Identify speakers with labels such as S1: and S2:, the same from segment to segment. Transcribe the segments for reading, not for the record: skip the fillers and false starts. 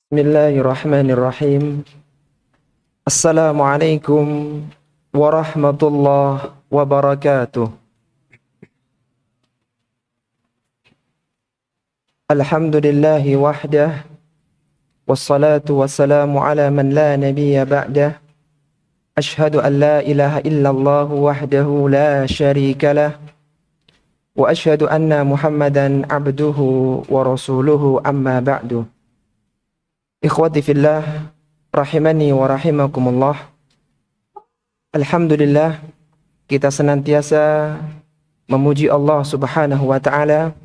S1: Bismillahirrahmanirrahim. Assalamualaikum warahmatullahi wabarakatuh. Alhamdulillahi wahdah, wassalatu wassalamu ala man la nabiyya ba'dah. Ashhadu an la ilaha illallah wahdahu la syarika lah, wa ashhadu anna Muhammadan abduhu wa rasuluhu, amma ba'du. Ikhwati fillah, rahimani wa rahimakumullah. Alhamdulillah, kita senantiasa memuji Allah Subhanahu wa ta'ala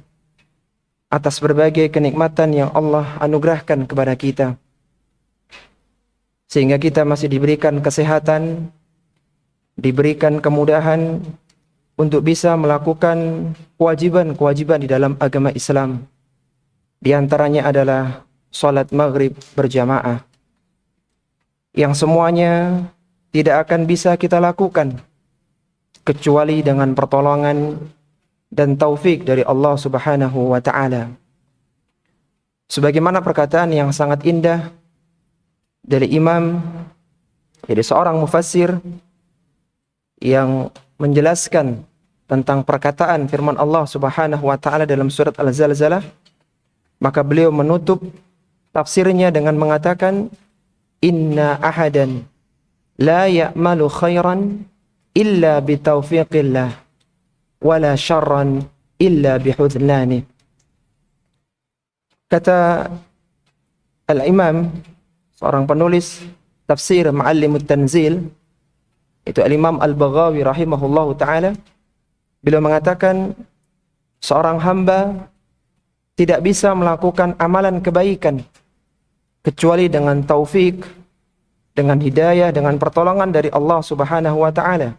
S1: atas berbagai kenikmatan yang Allah anugerahkan kepada kita, sehingga kita masih diberikan kesehatan, diberikan kemudahan untuk bisa melakukan kewajiban-kewajiban di dalam agama Islam. Di antaranya adalah salat maghrib berjamaah, yang semuanya tidak akan bisa kita lakukan kecuali dengan pertolongan dan taufik dari Allah Subhanahu wa ta'ala. Sebagaimana perkataan yang sangat indah dari imam, dari seorang mufassir yang menjelaskan tentang perkataan firman Allah Subhanahu wa ta'ala dalam surat Al-Zalzalah, maka beliau menutup tafsirnya dengan mengatakan, inna ahadan la ya'malu khairan illa bitaufiqillah wala syarran illa bihudlani. Kata al-imam, seorang penulis tafsir Ma'allimut Tanzil, itu al-imam al-Baghawi rahimahullahu ta'ala, beliau mengatakan seorang hamba tidak bisa melakukan amalan kebaikan kecuali dengan taufik, dengan hidayah, dengan pertolongan dari Allah Subhanahu wa ta'ala.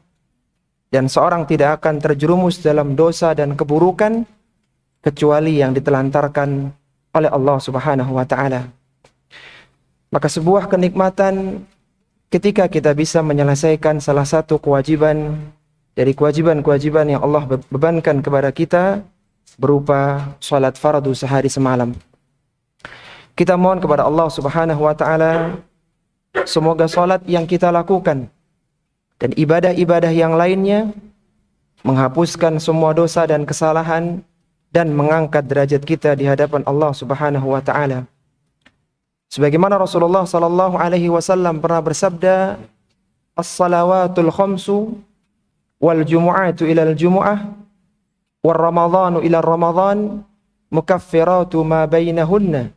S1: Dan seorang tidak akan terjerumus dalam dosa dan keburukan kecuali yang ditelantarkan oleh Allah Subhanahu wa ta'ala. Maka sebuah kenikmatan ketika kita bisa menyelesaikan salah satu kewajiban dari kewajiban-kewajiban yang Allah bebankan kepada kita, berupa salat fardu sehari semalam. Kita mohon kepada Allah Subhanahu wa ta'ala, semoga salat yang kita lakukan dan ibadah-ibadah yang lainnya menghapuskan semua dosa dan kesalahan dan mengangkat derajat kita di hadapan Allah Subhanahu wa ta'ala. Sebagaimana Rasulullah sallallahu alaihi wasallam pernah bersabda, as-salawatul khamsu wal jumu'atu ilal jumu'ah wal ramadhanu ilal ramadhan mukaffiratu ma bainahunna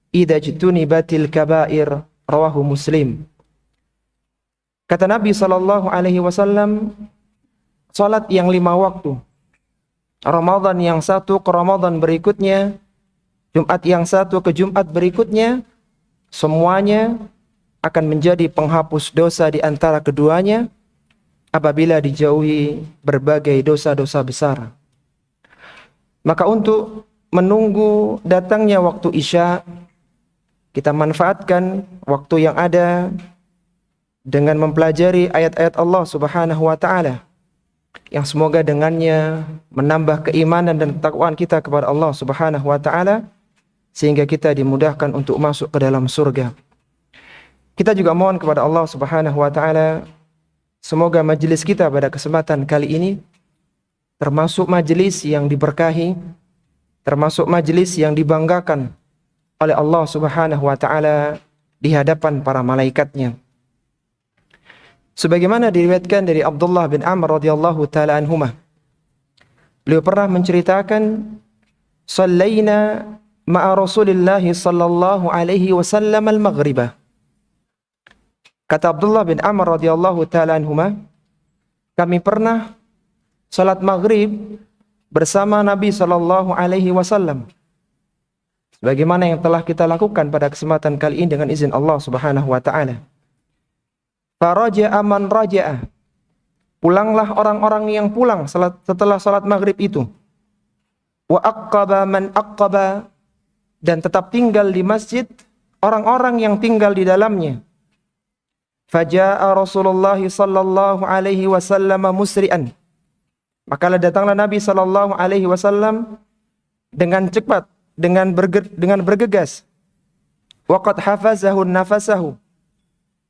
S1: idza jtunibatil kabair, rawahu Muslim. Kata Nabi sallallahu alaihi wasallam, salat yang 5 waktu, Ramadan yang satu ke Ramadan berikutnya, Jumat yang satu ke Jumat berikutnya, semuanya akan menjadi penghapus dosa di antara keduanya apabila dijauhi berbagai dosa-dosa besar. Maka untuk menunggu datangnya waktu Isya, kita manfaatkan waktu yang ada dengan mempelajari ayat-ayat Allah Subhanahu wa ta'ala, yang semoga dengannya menambah keimanan dan ketakwaan kita kepada Allah Subhanahu wa ta'ala, sehingga kita dimudahkan untuk masuk ke dalam surga. Kita juga mohon kepada Allah Subhanahu wa ta'ala, semoga majelis kita pada kesempatan kali ini termasuk majelis yang diberkahi, termasuk majelis yang dibanggakan oleh Allah Subhanahu wa ta'ala di hadapan para malaikatnya. Sebagaimana diriwayatkan dari Abdullah bin Amr radhiyallahu taala anhumah, beliau pernah menceritakan, sallaina ma'a Rasulillah sallallahu alaihi wasallam al-maghribah. Kata Abdullah bin Amr radhiyallahu taala anhumah, kami pernah salat maghrib bersama Nabi sallallahu alaihi wasallam, sebagaimana yang telah kita lakukan pada kesempatan kali ini dengan izin Allah Subhanahu wa ta'ala. Faraja'a man raja'a, pulanglah orang-orang yang pulang setelah salat maghrib itu. Wa aqaba man aqaba, dan tetap tinggal di masjid orang-orang yang tinggal di dalamnya. Faja'a Rasulullah sallallahu alaihi wasallam musri'an, maka datanglah Nabi sallallahu alaihi wasallam dengan cepat, dengan bergegas. wa qad hafazahu nafasahu,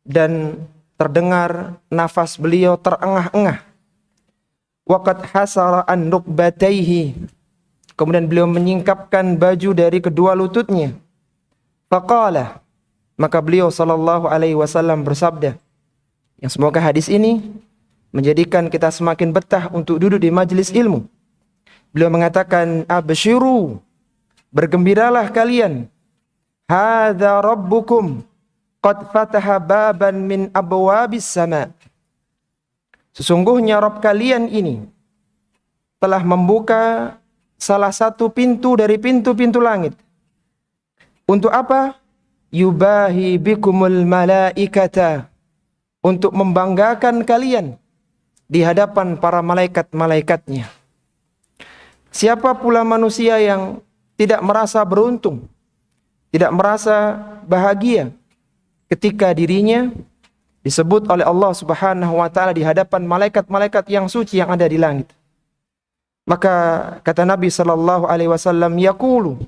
S1: dan terdengar nafas beliau terengah-engah. Wa qad hasara an rukbatayhi, kemudian beliau menyingkapkan baju dari kedua lututnya. Faqala, maka beliau sallallahu alaihi wasallam bersabda, yang semoga hadis ini menjadikan kita semakin betah untuk duduk di majelis ilmu. Beliau mengatakan, abshiru, bergembiralah kalian, hadza rabbukum qad fataha baban min abwabis sama. Sesungguhnya Rabb kalian ini telah membuka salah satu pintu dari pintu-pintu langit. Untuk apa? Yubahi bikumul malaikata, untuk membanggakan kalian di hadapan para malaikat-malaikatnya. Siapa pula manusia yang tidak merasa beruntung, tidak merasa bahagia ketika dirinya disebut oleh Allah Subhanahu wa taala di hadapan malaikat-malaikat yang suci yang ada di langit. Maka kata Nabi sallallahu alaihi wasallam, yaqulu,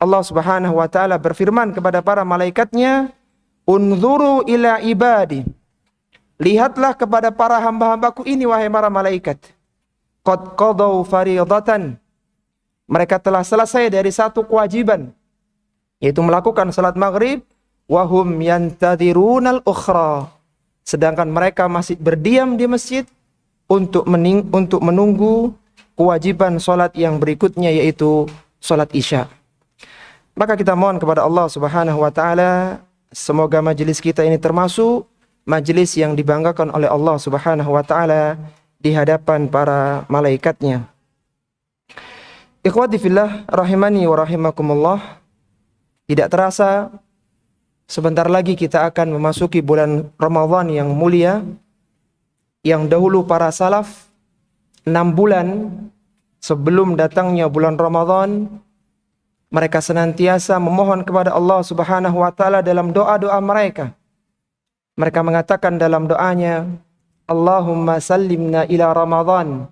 S1: Allah Subhanahu wa taala berfirman kepada para malaikatnya, unzuru ila ibadi, lihatlah kepada para hamba-hambaku ini wahai para malaikat. Qad qadaw fariidatan, mereka telah selesai dari satu kewajiban, yaitu melakukan salat maghrib. Wahum yantadhirunal ukhra, sedangkan mereka masih berdiam di masjid untuk menunggu kewajiban salat yang berikutnya, yaitu salat isya. Maka kita mohon kepada Allah Subhanahu wa taala, semoga majelis kita ini termasuk majelis yang dibanggakan oleh Allah Subhanahu wa taala di hadapan para malaikatnya. Ikhwati fillah rahimani wa rahimakumullah, tidak terasa sebentar lagi kita akan memasuki bulan Ramadan yang mulia, yang dahulu para salaf 6 bulan sebelum datangnya bulan Ramadan mereka senantiasa memohon kepada Allah Subhanahu wa taala dalam doa-doa mereka. Mereka mengatakan dalam doanya, Allahumma sallimna ila Ramadan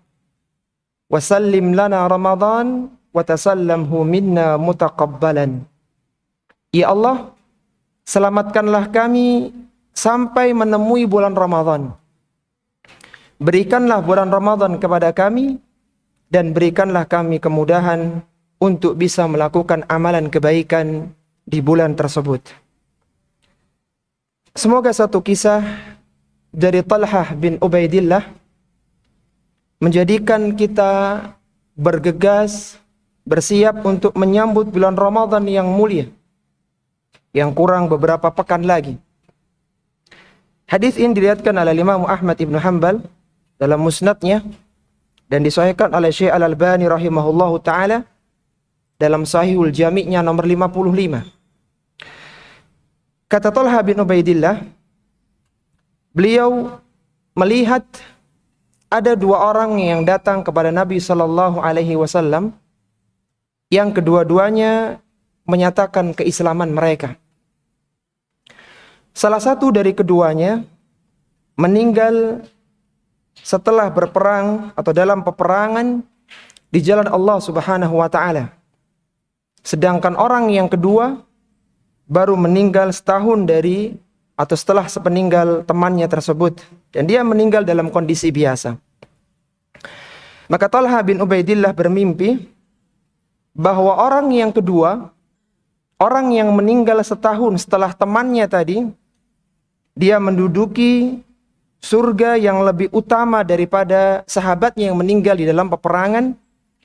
S1: wa sallim lana Ramadan wa tasallamhu minna mutaqabbalan. Ya Allah, selamatkanlah kami sampai menemui bulan Ramadan. Berikanlah bulan Ramadan kepada kami dan berikanlah kami kemudahan untuk bisa melakukan amalan kebaikan di bulan tersebut. Semoga satu kisah dari Talhah bin Ubaidillah menjadikan kita bergegas, bersiap untuk menyambut bulan Ramadan yang mulia, yang kurang beberapa pekan lagi. Hadis ini diriwayatkan oleh Imam Ahmad Ibn Hanbal dalam musnadnya dan disahihkan oleh Syekh Al-Albani rahimahullahu taala dalam Sahihul Jami'-nya nomor 55. Kata Talha bin Ubaidillah, beliau melihat ada 2 orang yang datang kepada Nabi sallallahu alaihi wasallam yang kedua-duanya menyatakan keislaman mereka. Salah satu dari keduanya meninggal setelah berperang atau dalam peperangan di jalan Allah Subhanahu wa taala. Sedangkan orang yang kedua baru meninggal setahun dari atau setelah sepeninggal temannya tersebut, dan dia meninggal dalam kondisi biasa. Maka Talha bin Ubaidillah bermimpi bahwa orang yang kedua, orang yang meninggal setahun setelah temannya tadi, dia menduduki surga yang lebih utama daripada sahabatnya yang meninggal di dalam peperangan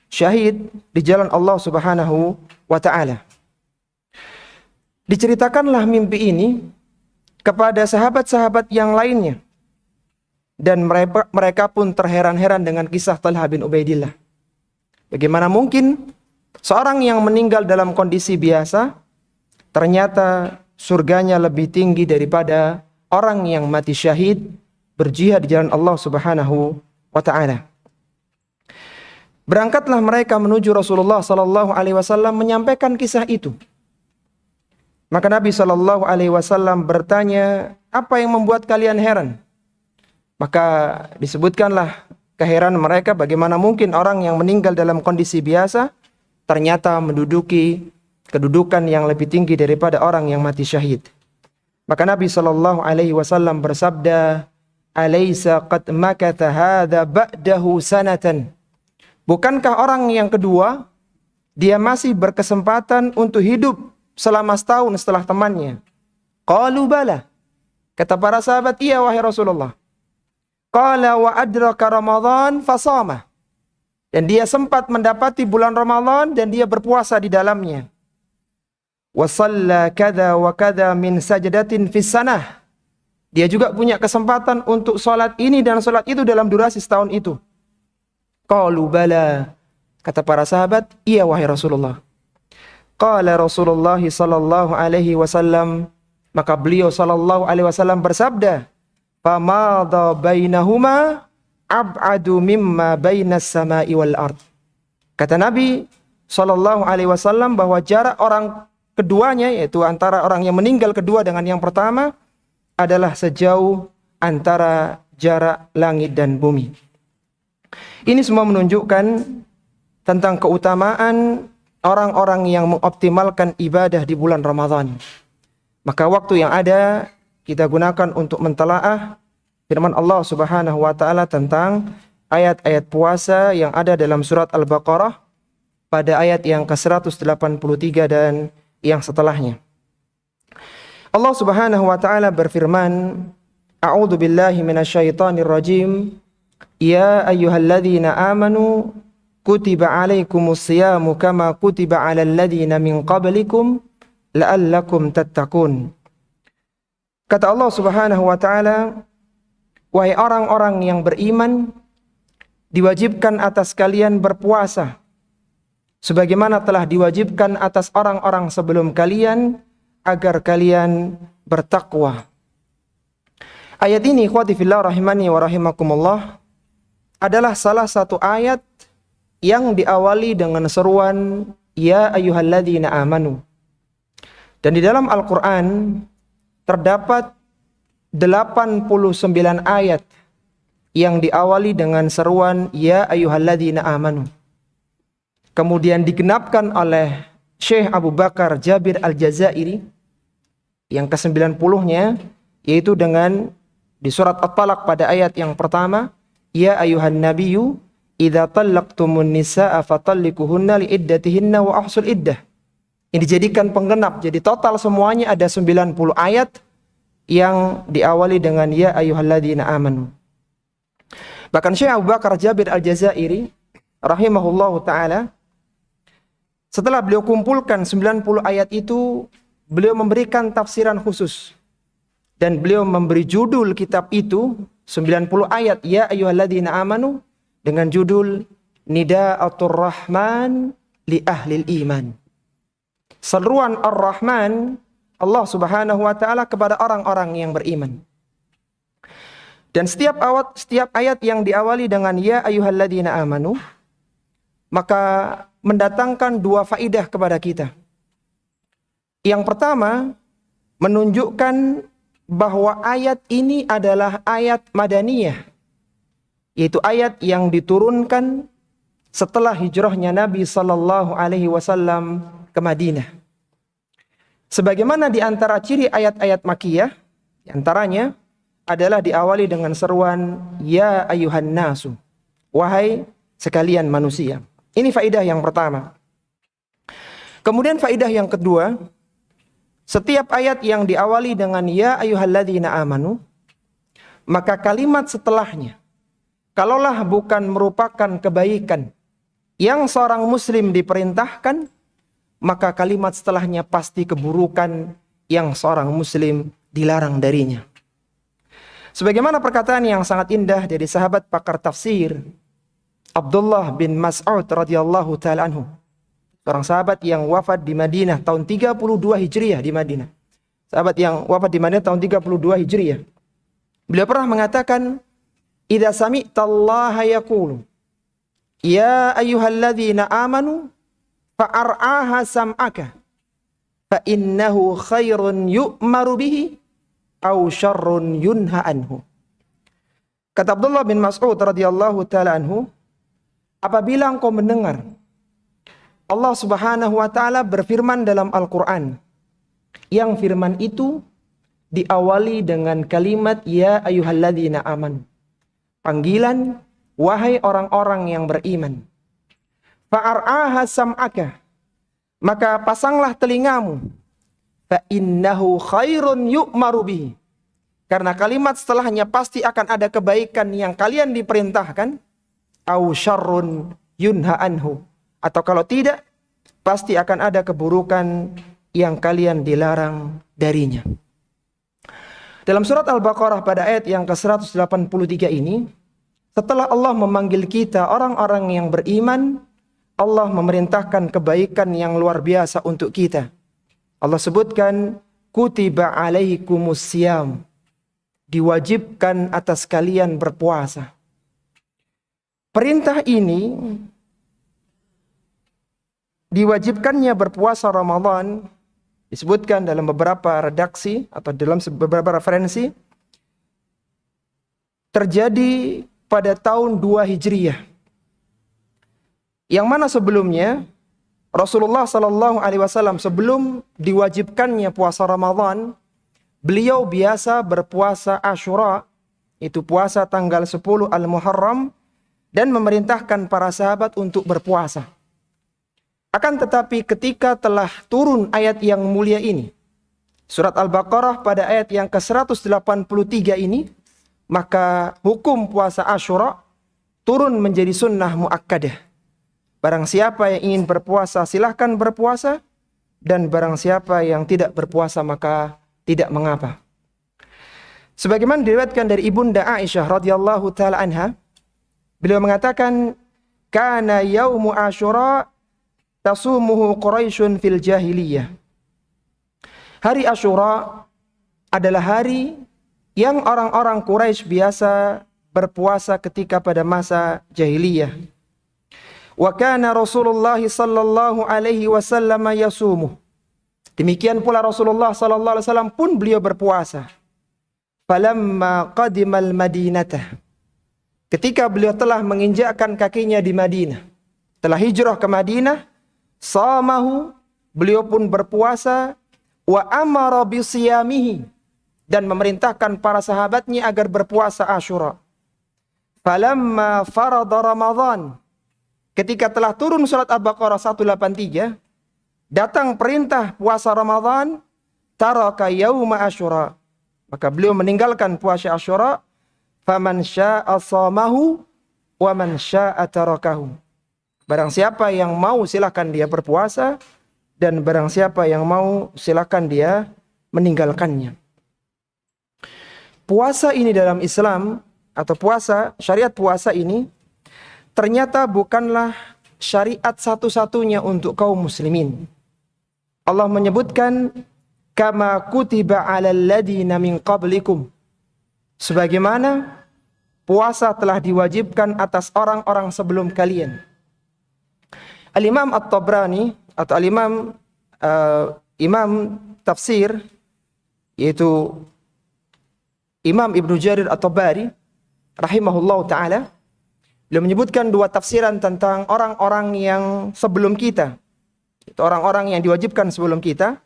S1: syahid di jalan Allah Subhanahu wa taala. Diceritakanlah mimpi ini kepada sahabat-sahabat yang lainnya, dan mereka pun terheran-heran dengan kisah Talha bin Ubaidillah. Bagaimana mungkin seorang yang meninggal dalam kondisi biasa ternyata surganya lebih tinggi daripada orang yang mati syahid berjihad di jalan Allah Subhanahu wa taala. Berangkatlah mereka menuju Rasulullah sallallahu alaihi wasallam menyampaikan kisah itu. Maka Nabi sallallahu alaihi wasallam bertanya, "Apa yang membuat kalian heran?" Maka disebutkanlah keheranan mereka, bagaimana mungkin orang yang meninggal dalam kondisi biasa ternyata menduduki kedudukan yang lebih tinggi daripada orang yang mati syahid. Maka Nabi SAW bersabda, "Alaysa qad makatha hadha ba'dahu sanatan?" Bukankah orang yang kedua dia masih berkesempatan untuk hidup selama setahun setelah temannya? Qalu bala. Kata para sahabat, iya wahai Rasulullah. Qala wa adraka Ramadan fasama. Dan dia sempat mendapati bulan Ramadan dan dia berpuasa di dalamnya. Wa shalla kadza wa kadza min sajdatin fis sanah. Dia juga punya kesempatan untuk salat ini dan salat itu dalam durasi setahun itu. Qalu bala. Kata para sahabat, iya wahai Rasulullah. Qala Rasulullah sallallahu alaihi wasallam, maka beliau sallallahu alaihi wasallam bersabda, "Famadha bainahuma ab'adu mimma bainas sama'i wal ard." Kata Nabi sallallahu alaihi wasallam bahwa jarak orang keduanya, yaitu antara orang yang meninggal kedua dengan yang pertama, adalah sejauh antara jarak langit dan bumi. Ini semua menunjukkan tentang keutamaan orang-orang yang mengoptimalkan ibadah di bulan Ramadan. Maka waktu yang ada kita gunakan untuk mentelaah firman Allah Subhanahu wa taala tentang ayat-ayat puasa yang ada dalam surat Al-Baqarah pada ayat yang ke-183 dan yang setelahnya. Allah Subhanahu wa taala berfirman, A'udzu billahi minasyaitonir rajim. Ya ayyuhalladzina amanu kutiba alaikumus siyamu kama kutiba alal ladzina min qablikum la'allakum tattaqun. Kata Allah Subhanahu wa taala, wahai orang-orang yang beriman, diwajibkan atas kalian berpuasa sebagaimana telah diwajibkan atas orang-orang sebelum kalian agar kalian bertakwa. Ayat ini ikhwati fillah rahimani wa rahimakumullah adalah salah satu ayat yang diawali dengan seruan ya ayyuhalladzina amanu. Dan di dalam Al-Qur'an terdapat 89 ayat yang diawali dengan seruan ya ayyuhalladzina amanu. Kemudian digenapkan oleh Syekh Abu Bakar Jabir Al-Jazairi yang ke-90-nya, yaitu dengan di surat At-Talaq pada ayat yang pertama, ya ayuhan nabiyyu idza tallaqtumun nisaa fatalliquhunna liiddatihinna wa ahsul iddah. Ini dijadikan penggenap, jadi total semuanya ada 90 ayat yang diawali dengan ya ayyuhalladzina amanu. Bahkan Syekh Abu Bakar Jabir Al-Jazairi rahimahullahu taala, setelah beliau kumpulkan 90 ayat itu, beliau memberikan tafsiran khusus. Dan beliau memberi judul kitab itu, 90 ayat ya ayyuhalladzina amanu, dengan judul Nida'atur Rahman li ahlil iman. Seruan Ar-Rahman, Allah Subhanahu wa taala kepada orang-orang yang beriman. Dan setiap ayat yang diawali dengan ya ayyuhalladzina amanu, maka mendatangkan dua faidah kepada kita. Yang pertama, menunjukkan bahwa ayat ini adalah ayat madaniyah, yaitu ayat yang diturunkan setelah hijrahnya Nabi sallallahu alaihi wasallam ke Madinah. Sebagaimana di antara ciri ayat-ayat Makkiyah, di antaranya adalah diawali dengan seruan ya ayyuhan nasu, wahai sekalian manusia. Ini faidah yang pertama. Kemudian faidah yang kedua, setiap ayat yang diawali dengan ya ayyuhalladzina amanu, maka kalimat setelahnya, kalaulah bukan merupakan kebaikan yang seorang muslim diperintahkan, maka kalimat setelahnya pasti keburukan yang seorang muslim dilarang darinya. Sebagaimana perkataan yang sangat indah dari sahabat pakar tafsir Abdullah bin Mas'ud radhiyallahu ta'ala anhu, seorang sahabat yang wafat di Madinah tahun 32 Hijriah di Madinah. Sahabat yang wafat di Madinah tahun 32 Hijriah. Beliau pernah mengatakan, "Idza sami'tallaha yaqulu, ya ayyuhalladzina amanu fa'ar'aha sam'aka, fa innahu khairun yu'maru bihi aw syarrun yunha anhu." Kata Abdullah bin Mas'ud radhiyallahu ta'ala anhu, apabila engkau mendengar Allah Subhanahu wa taala berfirman dalam Al-Qur'an. Yang firman itu diawali dengan kalimat ya ayyuhalladzina amanu. Panggilan wahai orang-orang yang beriman. Fa'ar'aha sam'aka. Maka pasanglah telingamu. Fa innahu khairun yu'maru bihi. Karena kalimat setelahnya pasti akan ada kebaikan yang kalian diperintahkan. Au syarrun yunha anhu. Atau kalau tidak, pasti akan ada keburukan yang kalian dilarang darinya. Dalam surat Al-Baqarah pada ayat yang ke-183 ini, setelah Allah memanggil kita orang-orang yang beriman, Allah memerintahkan kebaikan yang luar biasa untuk kita. Allah sebutkan, kutiba alaikumus siyam. Diwajibkan atas kalian berpuasa. Perintah ini, diwajibkannya berpuasa Ramadan, disebutkan dalam beberapa redaksi atau dalam beberapa referensi, terjadi pada tahun 2 Hijriyah. Yang mana sebelumnya Rasulullah SAW sebelum diwajibkannya puasa Ramadan, beliau biasa berpuasa Asyura, itu puasa tanggal 10 Al-Muharram, dan memerintahkan para sahabat untuk berpuasa. Akan tetapi ketika telah turun ayat yang mulia ini, surat Al-Baqarah pada ayat yang ke-183 ini, maka hukum puasa Asyura turun menjadi sunnah muakkadah. Barang siapa yang ingin berpuasa silahkan berpuasa, dan barang siapa yang tidak berpuasa maka tidak mengapa. Sebagaimana diriwayatkan dari Ibunda Aisyah radhiyallahu taala anha, beliau mengatakan, kana yaumu Asyura tasumuhu Quraisyun fil jahiliyah. Hari Asyura adalah hari yang orang-orang Quraisy biasa berpuasa ketika pada masa jahiliyah. Wa kana Rasulullah sallallahu alaihi wasallam yasumu. Demikian pula Rasulullah sallallahu alaihi wasallam pun beliau berpuasa. Falamma qadimal Madinah. Ketika beliau telah menginjakkan kakinya di Madinah, telah hijrah ke Madinah, samahu, beliau pun berpuasa, wa amara bisiyamihi, dan memerintahkan para sahabatnya agar berpuasa Asyura. Falamma farada Ramadan, ketika telah turun surat Al-Baqarah 183, datang perintah puasa Ramadan, taraka yauma Asyura, maka beliau meninggalkan puasa Asyura. Faman syaa shamahu wa man syaa tarakahu. Barang siapa yang mau silakan dia berpuasa, dan barang siapa yang mau silakan dia meninggalkannya. Puasa ini dalam Islam, atau puasa, syariat puasa ini, ternyata bukanlah syariat satu-satunya untuk kaum muslimin. Allah menyebutkan, kama kutiba 'alal ladzina min qablikum. Sebagaimana puasa telah diwajibkan atas orang-orang sebelum kalian. Al-Imam At-Tabrani atau Imam tafsir, yaitu Imam Ibnu Jarir At-Tabari rahimahullah ta'ala, beliau menyebutkan dua tafsiran tentang orang-orang yang sebelum kita. Itu orang-orang yang diwajibkan sebelum kita.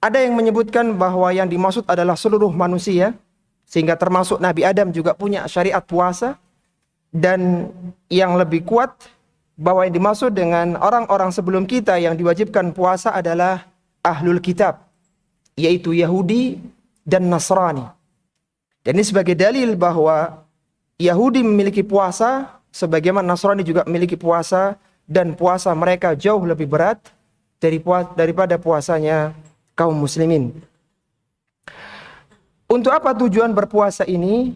S1: Ada yang menyebutkan bahwa yang dimaksud adalah seluruh manusia, sehingga termasuk Nabi Adam juga punya syariat puasa. Dan yang lebih kuat, bahwa yang dimaksud dengan orang-orang sebelum kita yang diwajibkan puasa adalah Ahlul Kitab, yaitu Yahudi dan Nasrani. Dan ini sebagai dalil bahwa Yahudi memiliki puasa, sebagaimana Nasrani juga memiliki puasa, dan puasa mereka jauh lebih berat daripada puasanya kaum muslimin. Untuk apa tujuan berpuasa ini?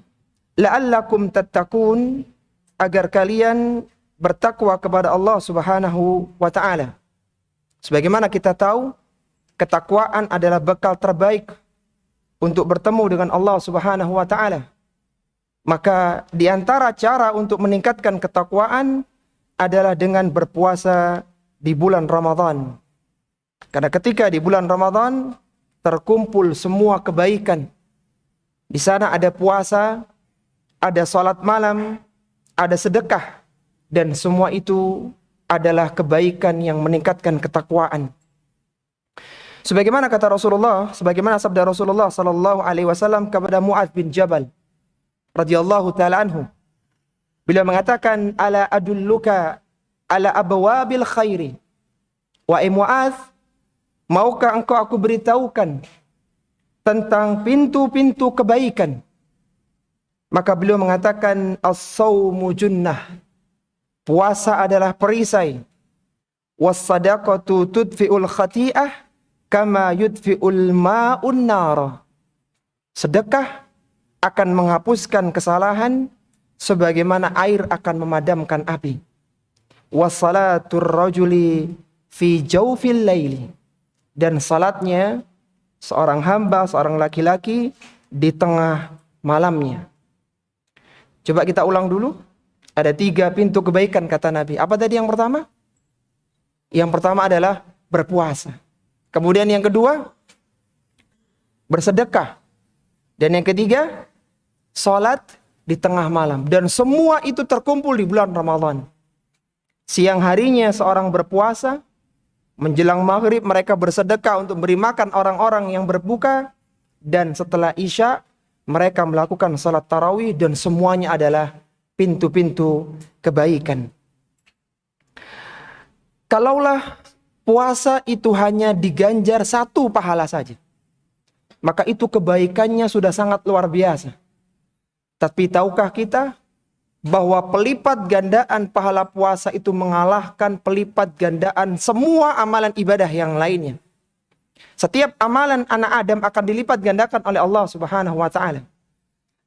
S1: La'allakum tattaqun, agar kalian bertakwa kepada Allah Subhanahu wa ta'ala. Sebagaimana kita tahu, ketakwaan adalah bekal terbaik untuk bertemu dengan Allah Subhanahu wa ta'ala. Maka di antara cara untuk meningkatkan ketakwaan adalah dengan berpuasa di bulan Ramadan. Karena ketika di bulan Ramadan terkumpul semua kebaikan. Di sana ada puasa, ada salat malam, ada sedekah, dan semua itu adalah kebaikan yang meningkatkan ketakwaan. Sebagaimana kata Rasulullah, sebagaimana sabda Rasulullah sallallahu alaihi wasallam kepada Mu'adz bin Jabal radhiyallahu taala anhu. Beliau mengatakan, ala adulluka ala abwabil khairi. Wahai Mu'adz, maukah engkau aku beritahukan tentang pintu-pintu kebaikan? Maka beliau mengatakan, as-sawmu junnah. Puasa adalah perisai. Was-sadaqatu tudfi'ul khati'ah kama yudfi'ul ma'un nar. Sedekah akan menghapuskan kesalahan sebagaimana air akan memadamkan api. Wassalatur rajuli fi jawfil laili. Dan salatnya seorang hamba, seorang laki-laki di tengah malamnya. Coba kita ulang dulu. Ada 3 pintu kebaikan kata Nabi. Apa tadi yang pertama? Yang pertama adalah berpuasa. Kemudian yang kedua, bersedekah. Dan yang ketiga, salat di tengah malam. Dan semua itu terkumpul di bulan Ramadan. Siang harinya seorang berpuasa, menjelang maghrib mereka bersedekah untuk memberi makan orang-orang yang berbuka, dan setelah isya mereka melakukan salat tarawih, dan semuanya adalah pintu-pintu kebaikan. Kalaulah puasa itu hanya diganjar 1 pahala saja, maka itu kebaikannya sudah sangat luar biasa. Tapi tahukah kita bahwa pelipat gandaan pahala puasa itu mengalahkan pelipat gandaan semua amalan ibadah yang lainnya. Setiap amalan anak Adam akan dilipat gandakan oleh Allah Subhanahu wa taala.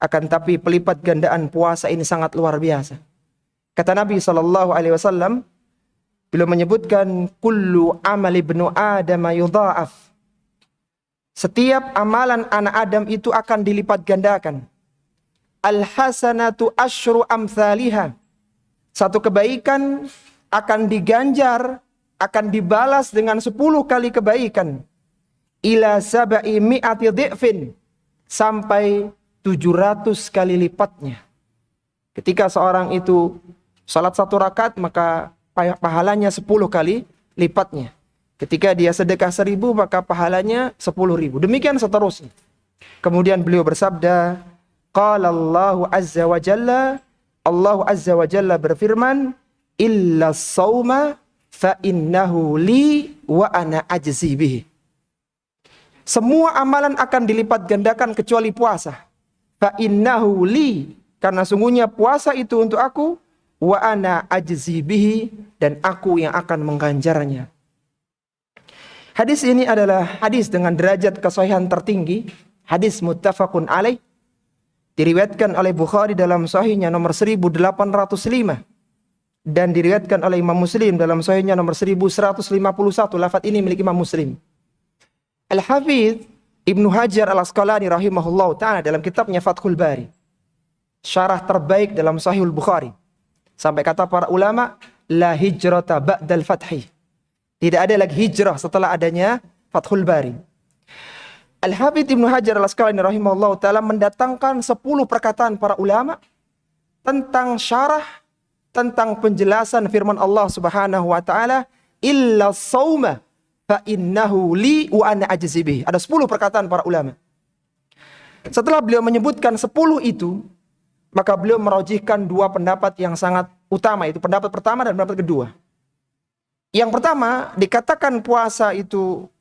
S1: Akan tapi pelipat gandaan puasa ini sangat luar biasa. Kata Nabi SAW, beliau menyebutkan, kullu amal ibnu Adam yudha'af. Setiap amalan anak Adam itu akan dilipat gandakan. Al-hasanatu asyru amthaliha. Satu kebaikan akan diganjar, akan dibalas dengan 10 kali kebaikan. Ila saba'i mi'ati dhi'fin. Sampai 700 kali lipatnya. Ketika seorang itu salat 1 rakaat, maka pahalanya 10 kali lipatnya. Ketika dia sedekah 1000, maka pahalanya 10.000. Demikian seterusnya. Kemudian beliau bersabda, qala Allahu azza wa jalla, Allah azza wa jalla berfirman, illa sauma fa innahu li wa ana ajzi bihi. Semua amalan akan dilipat gandakan kecuali puasa. Fa innahu li, karena sungguhnya puasa itu untuk aku, wa ana ajzi bihi, dan aku yang akan mengganjarnya. Hadis ini adalah hadis dengan derajat kesahihan tertinggi, hadis muttafaqun alaih, diriwayatkan oleh Bukhari dalam sahihnya nomor 1805, dan diriwayatkan oleh Imam Muslim dalam sahihnya nomor 1151. Lafaz ini milik Imam Muslim. Al-Hafidz Ibnu Hajar Al-Asqalani rahimahullah ta'ala dalam kitabnya Fathul Bari, syarah terbaik dalam Sahihul Bukhari, sampai kata para ulama, la hijrata ba'dal fathi. Tidak ada lagi hijrah setelah adanya Fathul Bari. Al-Hafidz Ibnu Hajar Al-Asqalani rahimahullah ta'ala mendatangkan 10 perkataan para ulama tentang syarah, tentang penjelasan firman Allah Subhanahu wa ta'ala, illa sauma fa innahu li wa ana ajzi bihi. Ada 10 perkataan para ulama. Setelah beliau menyebutkan 10 itu, maka beliau merajihkan 2 pendapat yang sangat utama, itu pendapat pertama dan pendapat kedua. Yang pertama, dikatakan puasa itu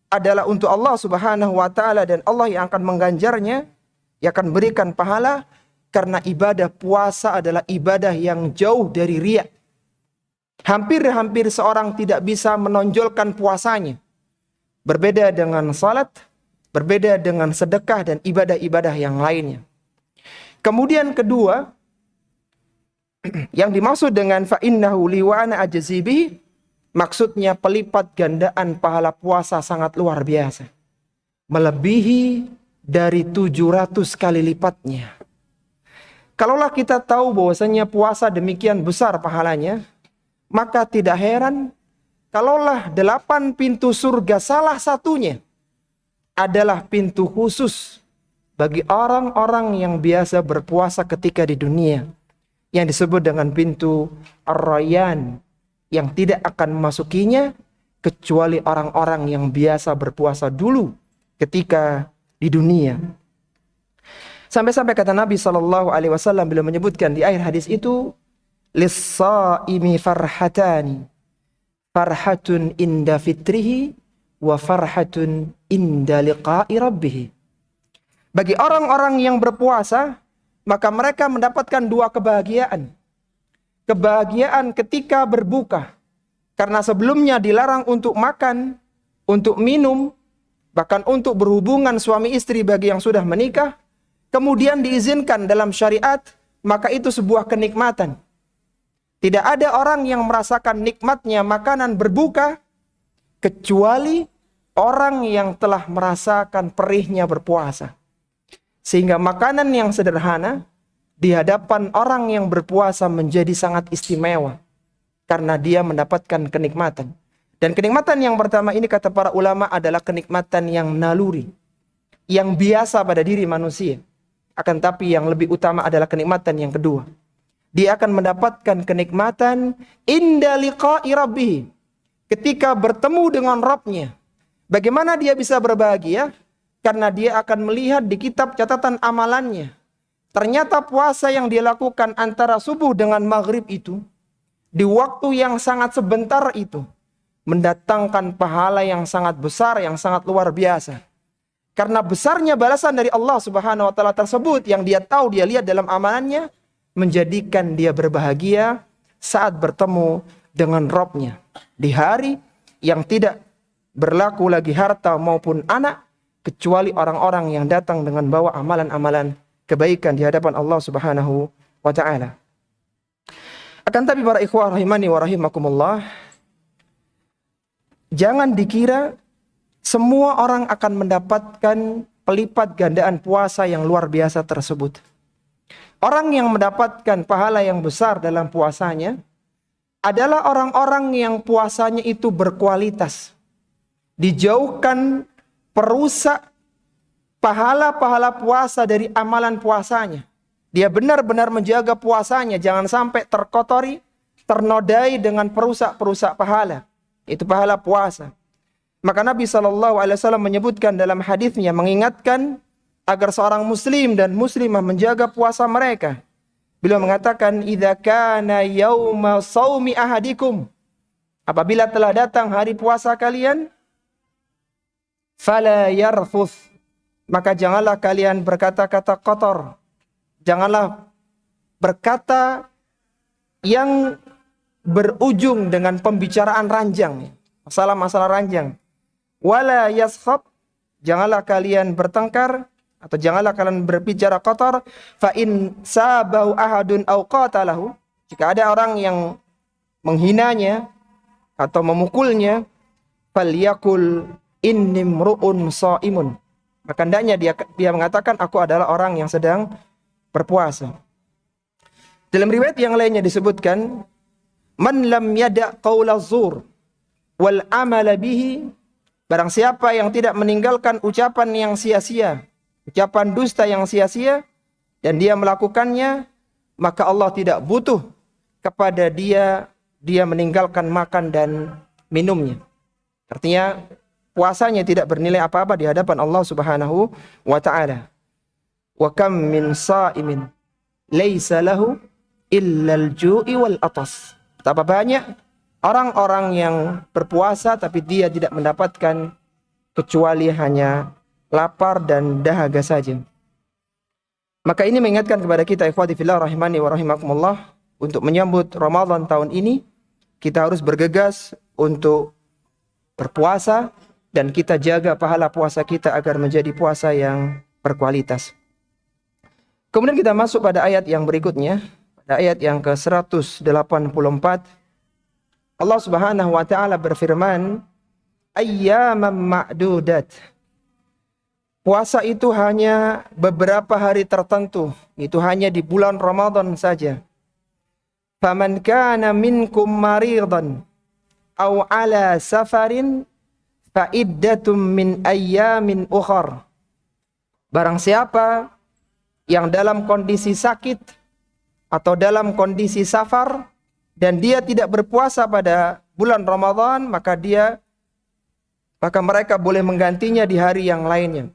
S1: adalah untuk Allah Subhanahu wa taala dan Allah yang akan mengganjarnya, yang akan berikan pahala, karena ibadah puasa adalah ibadah yang jauh dari riya. Hampir-hampir seorang tidak bisa menonjolkan puasanya. Berbeda dengan salat, berbeda dengan sedekah dan ibadah-ibadah yang lainnya. Kemudian kedua, yang dimaksud dengan fa innahu li wa ana ajzi bihi, maksudnya pelipat gandaan pahala puasa sangat luar biasa. Melebihi dari 700 kali lipatnya. Kalaulah kita tahu bahwasanya puasa demikian besar pahalanya, maka tidak heran kalaulah 8 pintu surga salah satunya adalah pintu khusus bagi orang-orang yang biasa berpuasa ketika di dunia, yang disebut dengan pintu Ar-Rayyan, yang tidak akan memasukinya kecuali orang-orang yang biasa berpuasa dulu ketika di dunia. Sampai-sampai kata Nabi SAW beliau menyebutkan di akhir hadis itu, lis-shaimi farhatani, farhatun inda fitrihi wa farhatun inda liqa'i rabbih. Bagi orang-orang yang berpuasa, maka mereka mendapatkan dua kebahagiaan. Kebahagiaan ketika berbuka, karena sebelumnya dilarang untuk makan, untuk minum, bahkan untuk berhubungan suami istri bagi yang sudah menikah, kemudian diizinkan dalam syariat, maka itu sebuah kenikmatan. Tidak ada orang yang merasakan nikmatnya makanan berbuka kecuali orang yang telah merasakan perihnya berpuasa. Sehingga makanan yang sederhana di hadapan orang yang berpuasa menjadi sangat istimewa karena dia mendapatkan kenikmatan. Dan kenikmatan yang pertama ini kata para ulama adalah kenikmatan yang naluri, yang biasa pada diri manusia. Akan tapi yang lebih utama adalah kenikmatan yang kedua. Dia akan mendapatkan kenikmatan inda liqa'i rabbih, ketika bertemu dengan Rabbnya. Bagaimana dia bisa berbahagia? Karena dia akan melihat di kitab catatan amalannya, ternyata puasa yang dia lakukan antara subuh dengan maghrib itu, di waktu yang sangat sebentar itu, mendatangkan pahala yang sangat besar, yang sangat luar biasa. Karena besarnya balasan dari Allah Subhanahu wa taala tersebut yang dia tahu, dia lihat dalam amalannya, menjadikan dia berbahagia saat bertemu dengan Rabb-nya. Di hari yang tidak berlaku lagi harta maupun anak, kecuali orang-orang yang datang dengan bawa amalan-amalan kebaikan di hadapan Allah Subhanahu wa taala. Akan tapi para ikhwah rahimani wa rahimakumullah, jangan dikira semua orang akan mendapatkan pelipat gandaan puasa yang luar biasa tersebut. Orang yang mendapatkan pahala yang besar dalam puasanya adalah orang-orang yang puasanya itu berkualitas. Dijauhkan perusak pahala-pahala puasa dari amalan puasanya. Dia benar-benar menjaga puasanya, jangan sampai terkotori, ternodai dengan perusak-perusak pahala. Itu pahala puasa. Maka Nabi SAW menyebutkan dalam hadisnya, mengingatkan agar seorang muslim dan muslimah menjaga puasa mereka. Beliau mengatakan, idza kana yauma shaumi ahadikum, apabila telah datang hari puasa kalian, fala yarfuth, maka janganlah kalian berkata-kata kotor. Janganlah berkata yang berujung dengan pembicaraan ranjang, masalah-masalah ranjang. Wala yaskhab, janganlah kalian bertengkar atau janganlah kalian berbicara kotor. Fa in sabahu ahadun aw qatalahu, jika ada orang yang menghinanya atau memukulnya, falyakul inni mru'un shaimun, maka hendaknya dia mengatakan, aku adalah orang yang sedang berpuasa. Dalam riwayat yang lainnya disebutkan, man lam yada' qaula zur wal amala bihi, barang siapa yang tidak meninggalkan ucapan yang sia-sia, ucapan dusta yang sia-sia, dan dia melakukannya, maka Allah tidak butuh kepada dia meninggalkan makan dan minumnya. Artinya puasanya tidak bernilai apa-apa di hadapan Allah Subhanahu wa taala. Wa kam min sha'imin laisa lahu illa al-ju'i wal atas. Betapa banyak orang-orang yang berpuasa tapi dia tidak mendapatkan kecuali hanya lapar dan dahaga saja. Maka ini mengingatkan kepada kita ikhwati fillah rahimani wa rahimakumullah, untuk menyambut Ramadan tahun ini kita harus bergegas untuk berpuasa dan kita jaga pahala puasa kita agar menjadi puasa yang berkualitas. Kemudian kita masuk pada ayat yang berikutnya, pada ayat yang ke-184. Allah Subhanahu wa taala berfirman, ayyaman ma'dudat. Puasa itu hanya beberapa hari tertentu, itu hanya di bulan Ramadan saja. Faman kana minkum maridan aw ala safarin fa iddatum min ayyamin ukhar. Barang siapa yang dalam kondisi sakit atau dalam kondisi safar, dan dia tidak berpuasa pada bulan Ramadan, maka mereka boleh menggantinya di hari yang lainnya.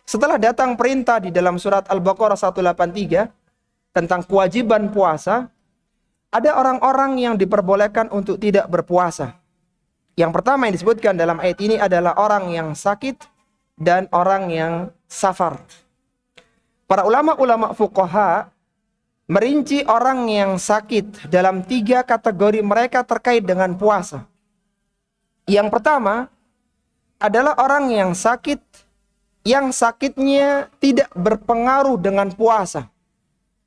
S1: Setelah datang perintah di dalam surat Al-Baqarah 183 tentang kewajiban puasa, ada orang-orang yang diperbolehkan untuk tidak berpuasa. Yang pertama yang disebutkan dalam ayat ini adalah orang yang sakit dan orang yang safar. Para ulama-ulama fuqaha merinci orang yang sakit dalam 3 kategori mereka terkait dengan puasa. Yang pertama adalah orang yang sakit, yang sakitnya tidak berpengaruh dengan puasa.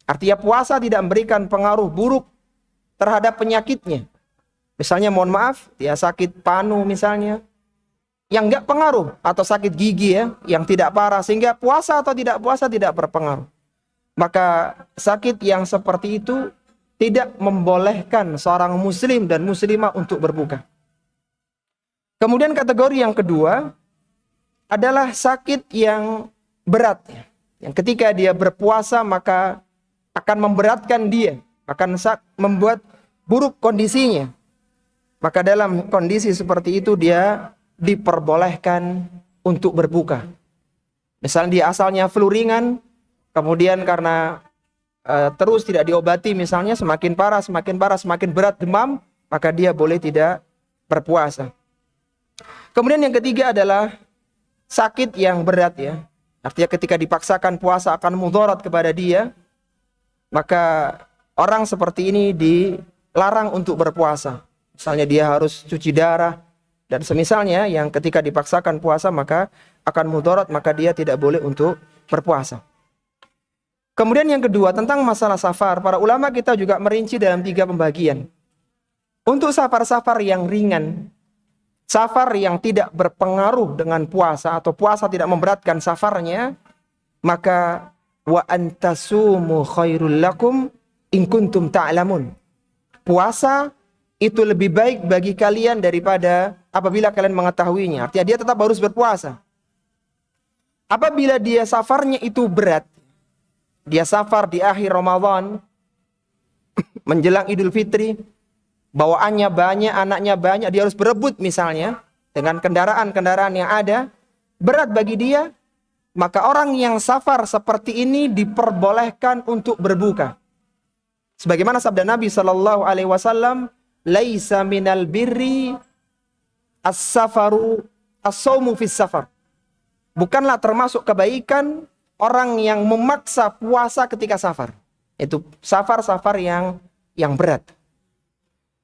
S1: Artinya puasa tidak memberikan pengaruh buruk terhadap penyakitnya. Misalnya mohon maaf, dia sakit panu misalnya, yang enggak pengaruh, atau sakit gigi ya, yang tidak parah, sehingga puasa atau tidak puasa tidak berpengaruh. Maka sakit yang seperti itu tidak membolehkan seorang muslim dan muslimah untuk berbuka. Kemudian kategori yang kedua adalah sakit yang berat, yang ketika dia berpuasa maka akan memberatkan dia, akan membuat buruk kondisinya. Maka dalam kondisi seperti itu dia diperbolehkan untuk berbuka. Misalnya dia asalnya flu ringan, kemudian karena terus tidak diobati, misalnya semakin parah, semakin berat demam, maka dia boleh tidak berpuasa. Kemudian yang ketiga adalah sakit yang berat ya. Artinya ketika dipaksakan puasa akan mudarat kepada dia, maka orang seperti ini dilarang untuk berpuasa. Misalnya dia harus cuci darah dan semisalnya yang ketika dipaksakan puasa maka akan mudarat, maka dia tidak boleh untuk berpuasa. Kemudian yang kedua tentang masalah safar, para ulama kita juga merinci dalam 3 pembagian. Untuk safar-safar yang ringan, safar yang tidak berpengaruh dengan puasa atau puasa tidak memberatkan safarnya, maka wa antasumu khairul lakum in kuntum ta'lamun. Puasa itu lebih baik bagi kalian daripada apabila kalian mengetahuinya. Artinya dia tetap harus berpuasa. Apabila dia safarnya itu berat, dia safar di akhir Ramadan menjelang Idul Fitri, bawaannya banyak, anaknya banyak, dia harus berebut misalnya dengan kendaraan-kendaraan yang ada, berat bagi dia, maka orang yang safar seperti ini diperbolehkan untuk berbuka. Sebagaimana sabda Nabi sallallahu alaihi wasallam, "Laisa minal birri as-safaru as-saumu fis safar." Bukanlah termasuk kebaikan orang yang memaksa puasa ketika safar. Itu safar-safar yang berat.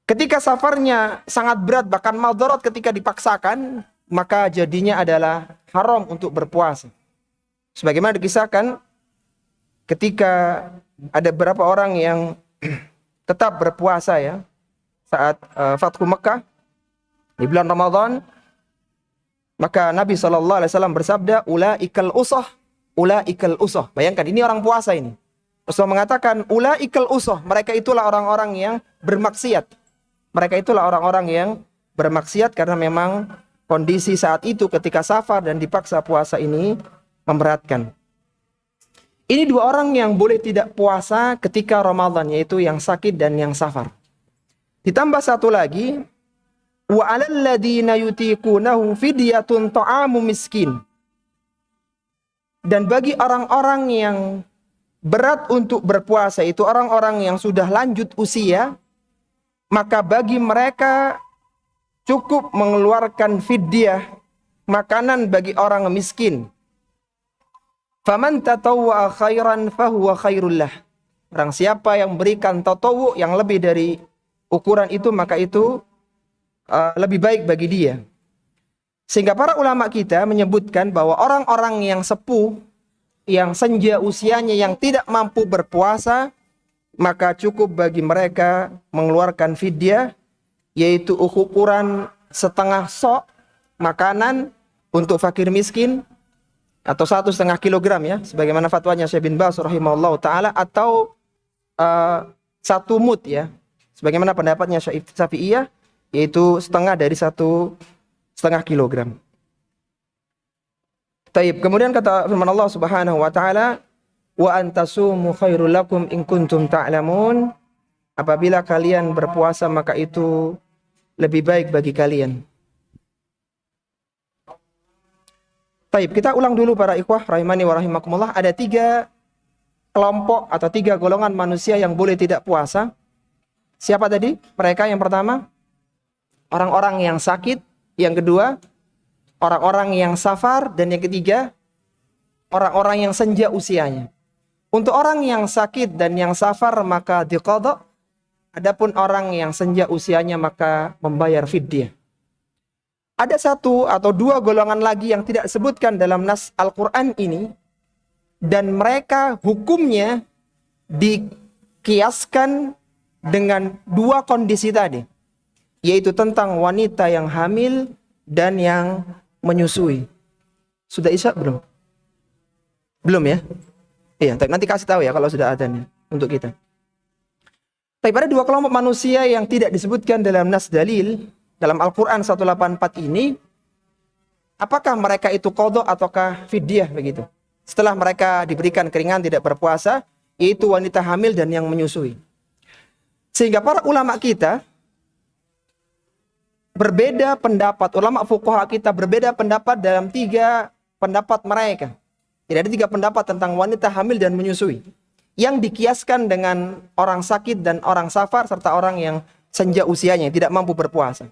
S1: Ketika safarnya sangat berat, bahkan madarat ketika dipaksakan, maka jadinya adalah haram untuk berpuasa. Sebagaimana dikisahkan ketika ada beberapa orang yang tetap berpuasa ya saat Fathu Mekah di bulan Ramadan, maka Nabi SAW bersabda, ulaikal usah. Bayangkan ini orang puasa ini. Rasulullah mengatakan ulaikal usah, mereka itulah orang-orang yang bermaksiat. Mereka itulah orang-orang yang bermaksiat karena memang kondisi saat itu ketika safar dan dipaksa puasa ini memberatkan. Ini 2 orang yang boleh tidak puasa ketika Ramadan, yaitu yang sakit dan yang safar. Ditambah satu lagi, wa 'alal ladzina yutiqunahu fidyatun ta'amu miskin. Dan bagi orang-orang yang berat untuk berpuasa, itu orang-orang yang sudah lanjut usia, maka bagi mereka cukup mengeluarkan fidyah, makanan bagi orang miskin. Faman tatawwa'a khairan fahuwa khairul lah. Orang siapa yang berikan tatawu yang lebih dari ukuran itu, maka itu lebih baik bagi dia. Sehingga para ulama kita menyebutkan bahwa orang-orang yang sepuh, yang senja usianya, yang tidak mampu berpuasa, maka cukup bagi mereka mengeluarkan fidyah, yaitu ukuran setengah sok makanan untuk fakir miskin, atau 1,5 kilogram ya, sebagaimana fatwanya Syekh bin Baz rahimahullah ta'ala, atau 1 mud ya, sebagaimana pendapatnya Syafi'iyah, yaitu setengah dari 1,5 kilogram. Taib. Kemudian kata firman Allah Subhanahu wa taala, wa antasumu khairul lakum in kuntum ta'lamun. apabila kalian berpuasa maka itu lebih baik bagi kalian. Baik, kita ulang dulu para ikhwah rahimani wa rahimakumullah. Ada 3 kelompok atau 3 golongan manusia yang boleh tidak puasa. Siapa tadi? Mereka yang pertama, orang-orang yang sakit. Yang kedua, orang-orang yang safar. Dan yang ketiga, orang-orang yang senja usianya. Untuk orang yang sakit dan yang safar maka diqadha. Adapun orang yang senja usianya maka membayar fidyah. Ada 1 atau 2 golongan lagi yang tidak disebutkan dalam nas Al-Quran ini. Dan mereka hukumnya dikiaskan dengan 2 kondisi tadi. Yaitu tentang wanita yang hamil dan yang menyusui. Sudah isya belum? Belum ya? Iya, nanti kasih tahu ya kalau sudah adzan untuk kita. Tapi ada 2 kelompok manusia yang tidak disebutkan dalam nas dalil dalam Al-Quran 184 ini. Apakah mereka itu qadha ataukah fidyah begitu? Setelah mereka diberikan keringan tidak berpuasa, yaitu wanita hamil dan yang menyusui. Sehingga para ulama kita berbeda pendapat, ulama fuqaha kita berbeda pendapat dalam 3 pendapat mereka. Tidak ada 3 pendapat tentang wanita hamil dan menyusui yang dikiaskan dengan orang sakit dan orang safar serta orang yang senja usianya yang tidak mampu berpuasa.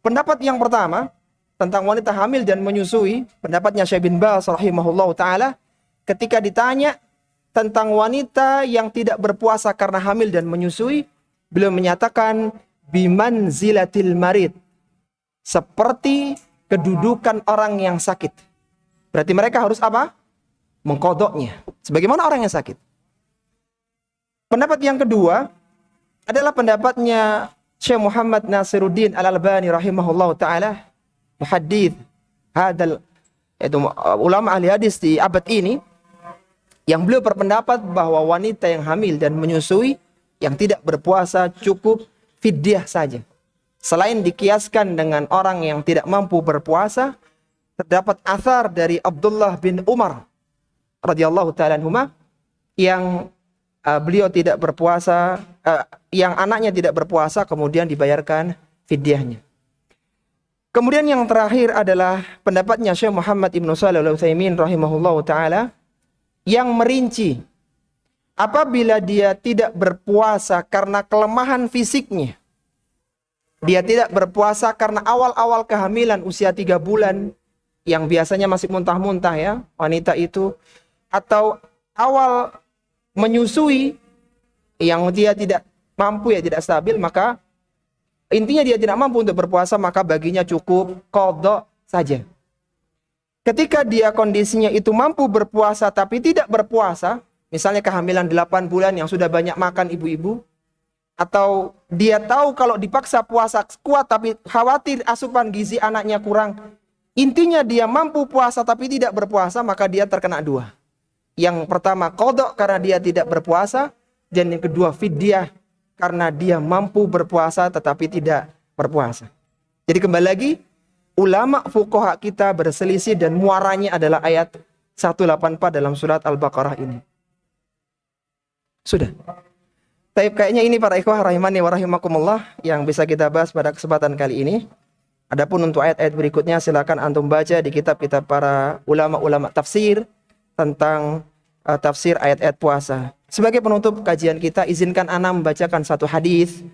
S1: Pendapat yang pertama tentang wanita hamil dan menyusui, pendapatnya Syekh bin Baz rahimahullahu taala, ketika ditanya tentang wanita yang tidak berpuasa karena hamil dan menyusui, beliau menyatakan bimanzilatil marid, seperti kedudukan orang yang sakit. Berarti mereka harus apa? Mengqadhanya sebagaimana orang yang sakit. Pendapat yang kedua adalah pendapatnya Syekh Muhammad Nasiruddin Al-Albani rahimahullahu taala, muhaddits hadal, yaitu ulama ahli hadis di abad ini, yang beliau berpendapat bahwa wanita yang hamil dan menyusui yang tidak berpuasa cukup fidyah saja. Selain dikiaskan dengan orang yang tidak mampu berpuasa, terdapat athar dari Abdullah bin Umar radhiyallahu ta'ala anhuma yang beliau tidak berpuasa, yang anaknya tidak berpuasa kemudian dibayarkan fidyahnya. Kemudian yang terakhir adalah pendapatnya Syekh Muhammad Ibn Shalih Al-Utsaimin rahimahullahu taala yang merinci apabila dia tidak berpuasa karena kelemahan fisiknya. Dia tidak berpuasa karena awal-awal kehamilan usia 3 bulan yang biasanya masih muntah-muntah ya wanita itu, atau awal menyusui yang dia tidak mampu ya, tidak stabil, maka intinya dia tidak mampu untuk berpuasa, maka baginya cukup qadha saja. Ketika dia kondisinya itu mampu berpuasa tapi tidak berpuasa, misalnya kehamilan 8 bulan yang sudah banyak makan ibu-ibu, atau dia tahu kalau dipaksa puasa kuat tapi khawatir asupan gizi anaknya kurang, intinya dia mampu puasa tapi tidak berpuasa, maka dia terkena 2. Yang pertama qadha karena dia tidak berpuasa, dan yang kedua fidyah karena dia mampu berpuasa tetapi tidak berpuasa. Jadi kembali lagi, ulama fuqaha kita berselisih dan muaranya adalah ayat 184 dalam surat Al-Baqarah ini. Sudah. Tapi kayaknya ini para ikhwah rahimani wa rahimakumullah yang bisa kita bahas pada kesempatan kali ini. Adapun untuk ayat-ayat berikutnya silakan antum baca di kitab-kitab para ulama-ulama tafsir tentang tafsir ayat-ayat puasa. Sebagai penutup kajian kita, izinkan ana membacakan satu hadis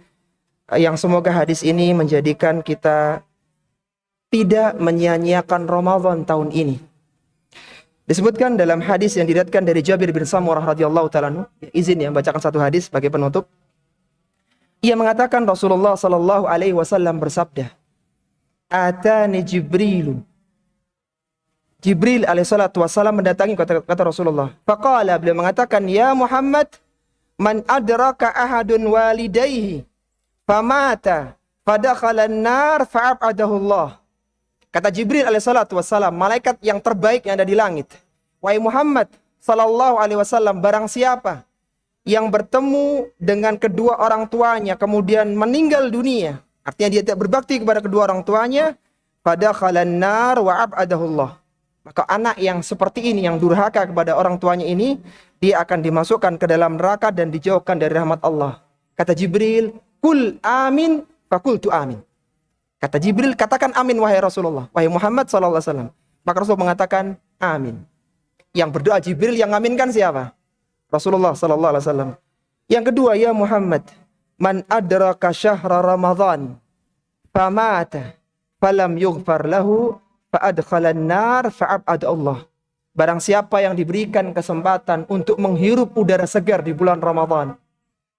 S1: yang semoga hadis ini menjadikan kita tidak menyia-nyiakan Ramadan tahun ini. Disebutkan dalam hadis yang diriwayatkan dari Jabir bin Samurah radhiyallahu ta'ala anhu. Izin ya membacakan satu hadis sebagai penutup. Ia mengatakan Rasulullah sallallahu alaihi wasallam bersabda, "Atani Jibril." Jibril alaihissalatu wassalam mendatangi kata Rasulullah. Faqala, beliau mengatakan, "Ya Muhammad, man adraka ahadun walidayhi famata fadakhala an-nar fa'abadahu Allah." Kata Jibril alaihissalatu wassalam, malaikat yang terbaik yang ada di langit. Wahai Muhammad sallallahu alaihi wasallam, barang siapa yang bertemu dengan kedua orang tuanya kemudian meninggal dunia, artinya dia tidak berbakti kepada kedua orang tuanya, fadakhala an-nar wa'abadahu Allah. Maka anak yang seperti ini, yang durhaka kepada orang tuanya ini, dia akan dimasukkan ke dalam neraka dan dijauhkan dari rahmat Allah. Kata Jibril, "Kul amin," fakultu amin. Kata Jibril, katakan amin wahai Rasulullah, wahai Muhammad sallallahu alaihi wasallam. Maka Rasul mengatakan amin. Yang berdoa Jibril, yang aminkan siapa? Rasulullah sallallahu alaihi wasallam. Yang kedua, ya Muhammad, man adraka syahra Ramadan famata falam yughfar lahu fa'adkhalan nar fa'abad Allah. Barang siapa yang diberikan kesempatan untuk menghirup udara segar di bulan Ramadan,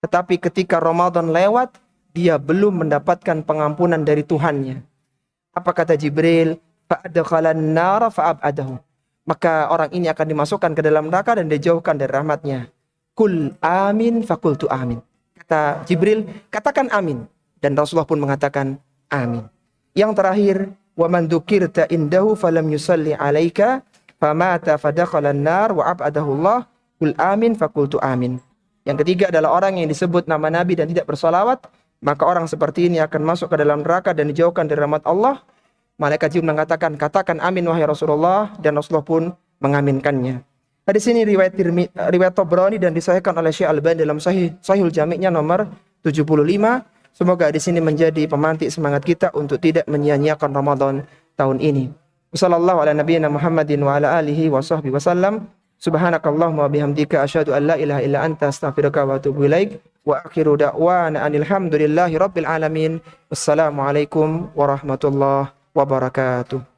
S1: tetapi ketika Ramadan lewat, dia belum mendapatkan pengampunan dari Tuhannya. Apa kata Jibril? Fa'adkhalan nar fa'abadahu. Maka orang ini akan dimasukkan ke dalam neraka dan dijauhkan dari rahmatnya. Kul amin fakultu amin. Kata Jibril, katakan amin. Dan Rasulullah pun mengatakan amin. Yang terakhir, wa man dzukirta indahu falam yusalli alaika famata fadakhalan nar wa abadahu Allah. Kul amin fakultu amin. Yang ketiga adalah orang yang disebut nama Nabi dan tidak bersolawat, maka orang seperti ini akan masuk ke dalam neraka dan dijauhkan dari rahmat Allah. Malaikat Jibril mengatakan, katakan amin wahai Rasulullah, dan Rasulullah pun mengaminkannya. Hadis ini riwayat Tabrani dan disahihkan oleh Syekh Albani dalam Sahihul Jami'-nya nomor 75. Semoga di sini menjadi pemantik semangat kita untuk tidak menyia-nyiakan Ramadan tahun ini. Wassallallahu ala nabiyyina Muhammadin wa ala alihi wa sahbihi wasallam. Subhanakallahumma wa bihamdika asyhadu an la ilaha illa anta astaghfiruka wa atubu ilaik. Wa akhiru da'wana anil hamdulillahi rabbil alamin. Wassalamualaikum warahmatullahi wabarakatuh.